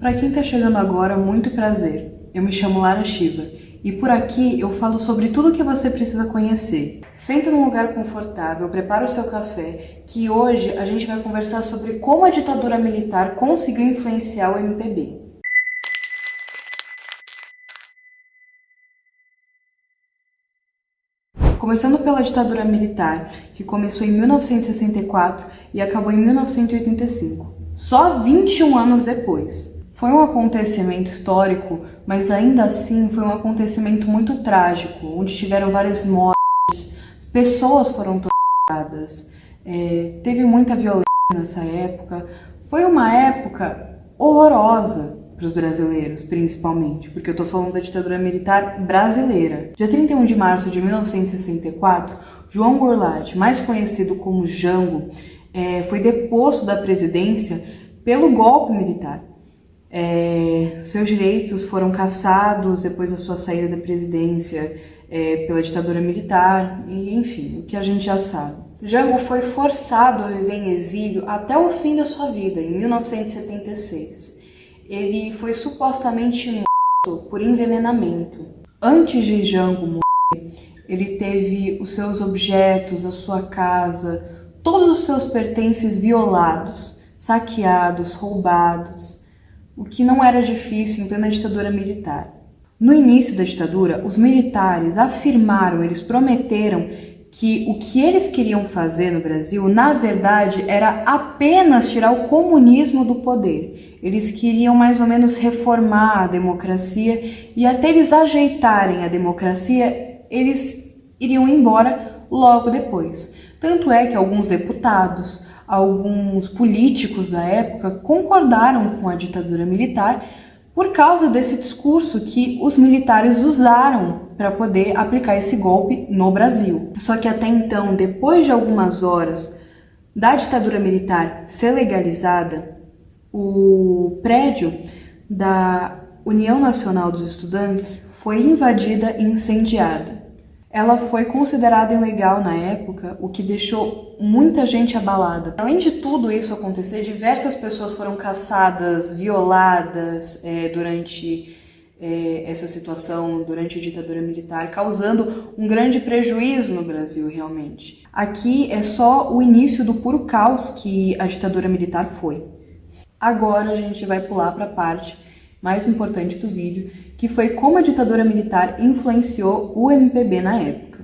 Para quem está chegando agora, muito prazer. Eu me chamo Lara Shiva e por aqui eu falo sobre tudo o que você precisa conhecer. Senta num lugar confortável, prepara o seu café, que hoje a gente vai conversar sobre como a ditadura militar conseguiu influenciar o MPB. Começando pela ditadura militar, que começou em 1964 e acabou em 1985, só 21 anos depois. Foi um acontecimento histórico, mas ainda assim foi um acontecimento muito trágico, onde tiveram várias mortes, pessoas foram torturadas, teve muita violência nessa época. Foi uma época horrorosa para os brasileiros, principalmente, porque eu estou falando da ditadura militar brasileira. Dia 31 de março de 1964, João Goulart, mais conhecido como Jango, foi deposto da presidência pelo golpe militar. Seus direitos foram cassados depois da sua saída da presidência pela ditadura militar, e enfim, o que a gente já sabe. Jango foi forçado a viver em exílio até o fim da sua vida, em 1976. Ele foi supostamente morto por envenenamento. Antes de Jango morrer, ele teve os seus objetos, a sua casa, todos os seus pertences violados, saqueados, roubados, o que não era difícil em plena ditadura militar. No início da ditadura, os militares afirmaram, eles prometeram que o que eles queriam fazer no Brasil, na verdade, era apenas tirar o comunismo do poder. Eles queriam mais ou menos reformar a democracia e até eles ajeitarem a democracia, eles iriam embora logo depois. Tanto é que alguns deputados, alguns políticos da época concordaram com a ditadura militar por causa desse discurso que os militares usaram para poder aplicar esse golpe no Brasil. Só que até então, depois de algumas horas da ditadura militar ser legalizada, o prédio da União Nacional dos Estudantes foi invadida e incendiada. Ela foi considerada ilegal na época, o que deixou muita gente abalada. Além de tudo isso acontecer, diversas pessoas foram caçadas, violadas durante essa situação, durante a ditadura militar, causando um grande prejuízo no Brasil, realmente. Aqui é só o início do puro caos que a ditadura militar foi. Agora a gente vai pular para a parte mais importante do vídeo, que foi como a ditadura militar influenciou o MPB na época.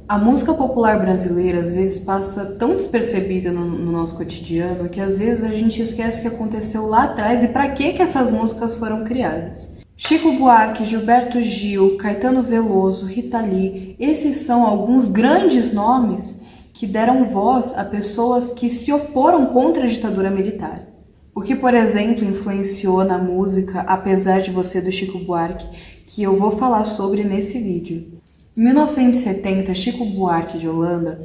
A música popular brasileira às vezes passa tão despercebida no nosso cotidiano que às vezes a gente esquece o que aconteceu lá atrás e para que essas músicas foram criadas. Chico Buarque, Gilberto Gil, Caetano Veloso, Rita Lee, esses são alguns grandes nomes que deram voz a pessoas que se oporam contra a ditadura militar. O que, por exemplo, influenciou na música Apesar de Você, do Chico Buarque, que eu vou falar sobre nesse vídeo. Em 1970, Chico Buarque de Holanda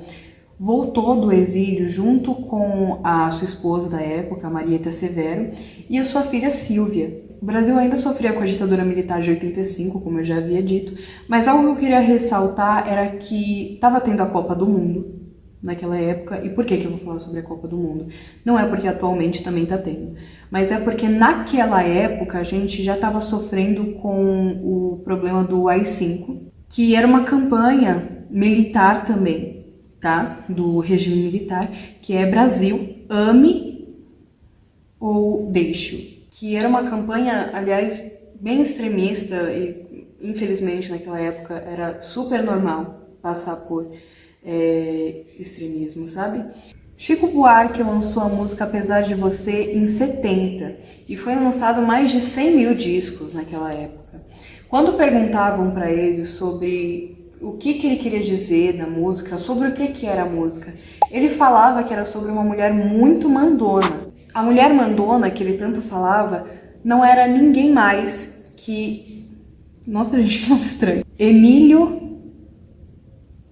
voltou do exílio junto com a sua esposa da época, Marieta Severo, e a sua filha Sílvia. O Brasil ainda sofria com a ditadura militar de 85, como eu já havia dito, mas algo que eu queria ressaltar era que estava tendo a Copa do Mundo naquela época. E por que eu vou falar sobre a Copa do Mundo? Não é porque atualmente também está tendo, mas é porque naquela época a gente já estava sofrendo com o problema do AI-5, que era uma campanha militar também, tá? Do regime militar, que é Brasil, ame ou deixe. Que era uma campanha, aliás, bem extremista e infelizmente naquela época era super normal passar por extremismo, sabe? Chico Buarque lançou a música Apesar de Você em 70 e foi lançado mais de 100 mil discos naquela época. Quando perguntavam para ele sobre o que ele queria dizer na música, sobre o que era a música, ele falava que era sobre uma mulher muito mandona. A mulher mandona que ele tanto falava não era ninguém mais que... Nossa, gente, que nome estranho. Emílio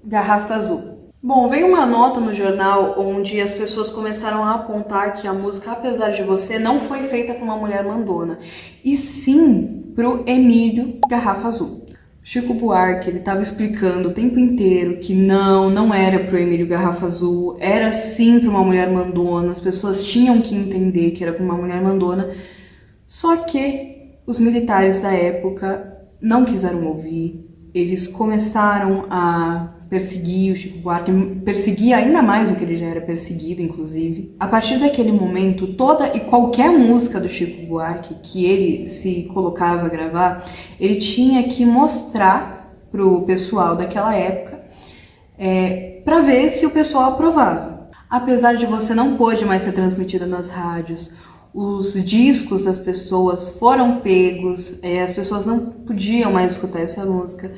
Garrafa Azul. Bom, veio uma nota no jornal onde as pessoas começaram a apontar que a música Apesar de Você não foi feita por uma mulher mandona, e sim pro Emílio Garrafa Azul. Chico Buarque, ele estava explicando o tempo inteiro que não era pro Emílio Garrafa Azul, era sim pra uma mulher mandona, as pessoas tinham que entender que era pra uma mulher mandona, Só que os militares da época não quiseram ouvir, eles começaram a perseguir o Chico Buarque, perseguir ainda mais do que ele já era perseguido, inclusive. A partir daquele momento, toda e qualquer música do Chico Buarque que ele se colocava a gravar, ele tinha que mostrar pro pessoal daquela época para ver se o pessoal aprovava. Apesar de você não pôde mais ser transmitida nas rádios, os discos das pessoas foram pegos, as pessoas não podiam mais escutar essa música,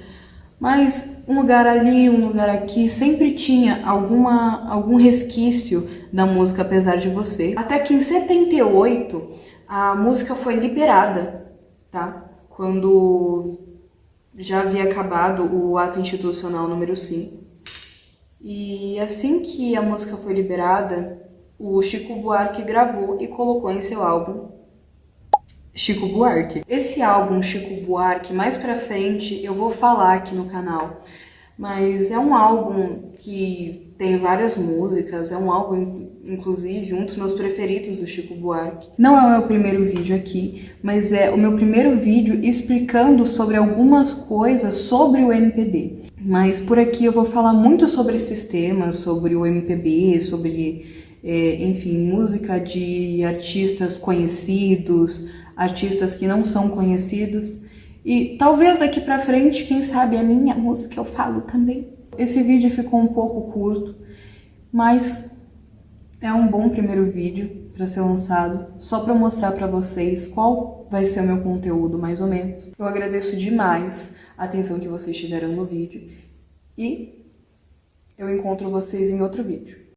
mas um lugar ali, um lugar aqui, sempre tinha algum resquício da música, apesar de você. Até que em 78, a música foi liberada, tá? Quando já havia acabado o ato institucional número 5. E assim que a música foi liberada, o Chico Buarque gravou e colocou em seu álbum Chico Buarque. Esse álbum Chico Buarque, mais pra frente eu vou falar aqui no canal, mas é um álbum que tem várias músicas, é um álbum, inclusive, um dos meus preferidos do Chico Buarque. Não é o meu primeiro vídeo aqui, mas é o meu primeiro vídeo explicando sobre algumas coisas sobre o MPB. Mas por aqui eu vou falar muito sobre esses temas, sobre o MPB, sobre, enfim, música de artistas conhecidos, artistas que não são conhecidos, e talvez daqui pra frente, quem sabe, a minha música eu falo também. Esse vídeo ficou um pouco curto, mas é um bom primeiro vídeo para ser lançado, só para mostrar para vocês qual vai ser o meu conteúdo, mais ou menos. Eu agradeço demais a atenção que vocês tiveram no vídeo, e eu encontro vocês em outro vídeo.